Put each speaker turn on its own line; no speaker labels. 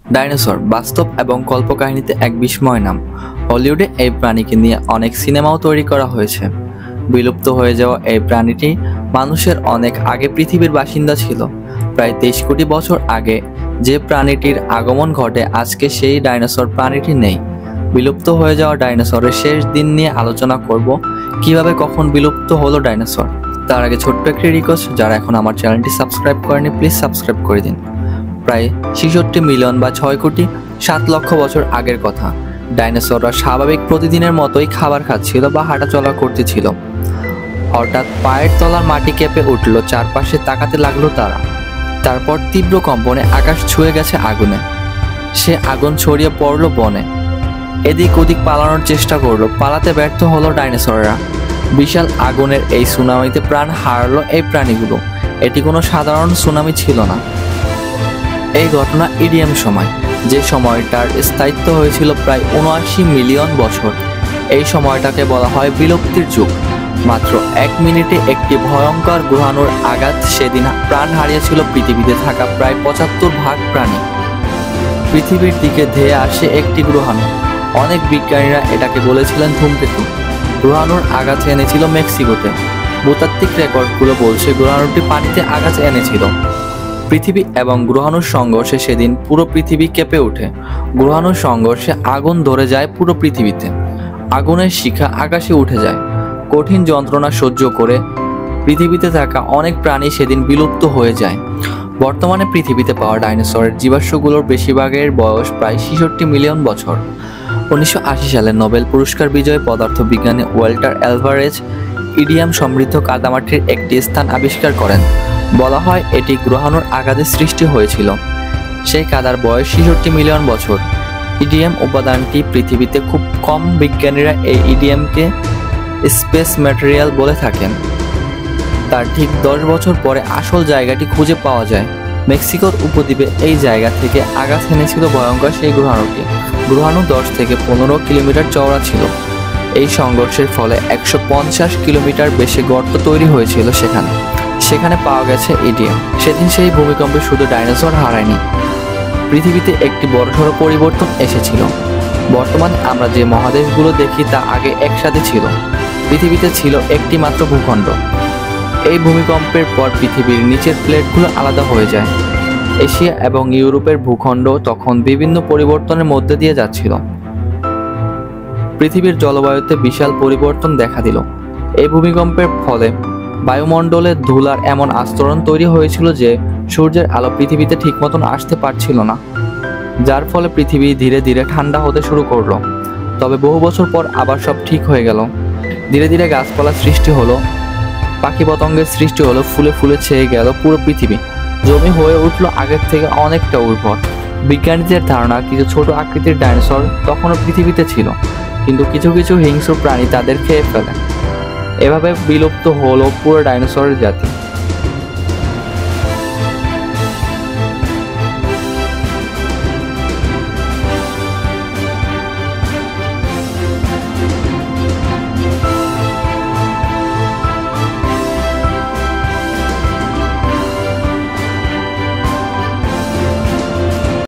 Dinosaur বাস্তব এবং কল্পকাহিনীতে এক বিস্ময় নাম। হলিউডে এই প্রাণীকে নিয়ে অনেক সিনেমাও তৈরি করা হয়েছে। বিলুপ্ত হয়ে যাওয়া এই প্রাণীটি মানুষের অনেক আগে পৃথিবীর বাসিন্দা ছিল। প্রায় 23 কোটি বছর আগে যে প্রাণীটির আগমন ঘটে, আজকে সেই ডাইনোসর প্রাণীটি নেই। বিলুপ্ত হয়ে যাওয়া ডাইনোসরের শেষ দিন নিয়ে আলোচনা করব, কিভাবে কখন বিলুপ্ত হলো ডাইনোসর। তার আগে ছোট্ট একটি রিকোয়েস্ট, যারা এখন আমার চ্যানেলটি সাবস্ক্রাইব করেনি প্লিজ সাবস্ক্রাইব করে দিন। প্রায় 66 মিলিয়ন বা 6 কোটি 7 লক্ষ বছর আগের কথা। ডাইনোসররা স্বাভাবিক প্রতিদিনের মতোই খাবার খাচ্ছিল বা হাঁটাচলা করতেছিল। হঠাৎ পায়ের তলার মাটি কেঁপে উঠল, চারপাশে তাকাতে লাগলো তারা। তারপর তীব্র কম্পনে আকাশ ছুঁয়ে গেছে আগুনে। সে আগুন ছড়িয়ে পড়লো বনে। এদিক ওদিক পালানোর চেষ্টা করলো, পালাতে ব্যর্থ হলো ডাইনোসররা। বিশাল আগুনের এই সুনামিতে প্রাণ হারালো এই প্রাণীগুলো। এটি কোনো সাধারণ সুনামি ছিল না। এই ঘটনা ইডিয়াম সময়, যে সময়টার স্থায়িত্ব হয়েছিল প্রায় 79 মিলিয়ন বছর। এই সময়টাকে বলা হয় বিলুপ্তির যুগ। মাত্র 1 মিনিটে একটি ভয়ঙ্কর গ্রহাণুর আঘাত সেদিন প্রাণ হারিয়েছিল পৃথিবীতে থাকা প্রায় 75% প্রাণী। পৃথিবীর দিকে ধেয়ে আসে একটি গ্রহাণু। অনেক বিজ্ঞানীরা এটাকে বলেছিলেন ধূমকেতু। গ্রহাণুর আঘাত এনেছিল মেক্সিকোতে। ভূতাত্ত্বিক রেকর্ডগুলো বলছে গ্রহাণুটি পানিতে আঘাত এনেছিল। পৃথিবী এবং গ্রহাণুর সংঘর্ষে সেদিন পুরো পৃথিবী কেঁপে ওঠে। গ্রহাণুর সংঘর্ষে আগুন ধরে যায় পুরো পৃথিবীতে। আগুনের শিখা আকাশে উঠে যায়। কঠিন যন্ত্রণা সহ্য করে পৃথিবীতে থাকা অনেক প্রাণী সেদিন বিলুপ্ত হয়ে যায়। বর্তমানে পৃথিবীতে পাওয়া ডাইনোসরের জীবাশ্মগুলোর বেশিরভাগের বয়স প্রায় 66 মিলিয়ন বছর। 1980 সালে নোবেল পুরস্কার বিজয়ী পদার্থবিজ্ঞানী ওয়াল্টার অ্যালভারেজ ইডিয়াম সমৃদ্ধ কাদামাটির একটি স্থান আবিষ্কার করেন। বলা হয় এটি গ্রহাণুর আঘাতে সৃষ্টি হয়েছিল। সেই কাদার বয়স 66 মিলিয়ন বছর। ইডিয়াম উপাদানটি পৃথিবীতে খুব কম। বিজ্ঞানীরা এই ইডিয়ামকে স্পেস ম্যাটেরিয়াল বলে থাকেন। তার ঠিক 10 বছর পরে আসল জায়গাটি খুঁজে পাওয়া যায়। মেক্সিকোর উপদ্বীপে এই জায়গা থেকে আঘাত এনেছিল ভয়ঙ্কর সেই গ্রহাণুটি। গ্রহাণু 10 থেকে 15 কিলোমিটার চওড়া ছিল। এই সংঘর্ষের ফলে 150 কিলোমিটার বেশি গর্ত তৈরি হয়েছিল সেখানে পাওয়া গেছে ইডিয়াম। সেদিন সেই ভূমিকম্পে শুধু ডাইনোসর হারায়নি, পৃথিবীতে একটি বড়সড় পরিবর্তন এসেছিল। বর্তমানে আমরা যে মহাদেশগুলো দেখি তা আগে একসাথে ছিল। পৃথিবীতে ছিল একটি মাত্র ভূখণ্ড। এই ভূমিকম্পের পর পৃথিবীর নিচের প্লেটগুলো আলাদা হয়ে যায়। এশিয়া এবং ইউরোপের ভূখণ্ড তখন বিভিন্ন পরিবর্তনের মধ্যে দিয়ে যাচ্ছিল। পৃথিবীর জলবায়ুতে বিশাল পরিবর্তন দেখা দিল। এই ভূমিকম্পের ফলে বায়ুমণ্ডলে ধুলার এমন আস্তরণ তৈরি হয়েছিল যে সূর্যের আলো পৃথিবীতে ঠিক মতন আসতে পারছিল না, যার ফলে পৃথিবী ধীরে ধীরে ঠান্ডা হতে শুরু করলো। তবে বহু বছর পর আবার সব ঠিক হয়ে গেল। ধীরে ধীরে গাছপালার সৃষ্টি হলো, পাখি পতঙ্গের সৃষ্টি হলো, ফুলে ফুলে ছেয়ে গেল পুরো পৃথিবী। জমি হয়ে উঠলো আগের থেকে অনেকটা উর্বর। বিজ্ঞানীদের ধারণা কিছু ছোট আকৃতির ডাইনোসর তখনও পৃথিবীতে ছিল, কিন্তু কিছু কিছু হিংস্র প্রাণী তাদের খেয়ে ফেলে। এভাবে বিলুপ্ত হলো পুরো ডাইনোসরের জাতি।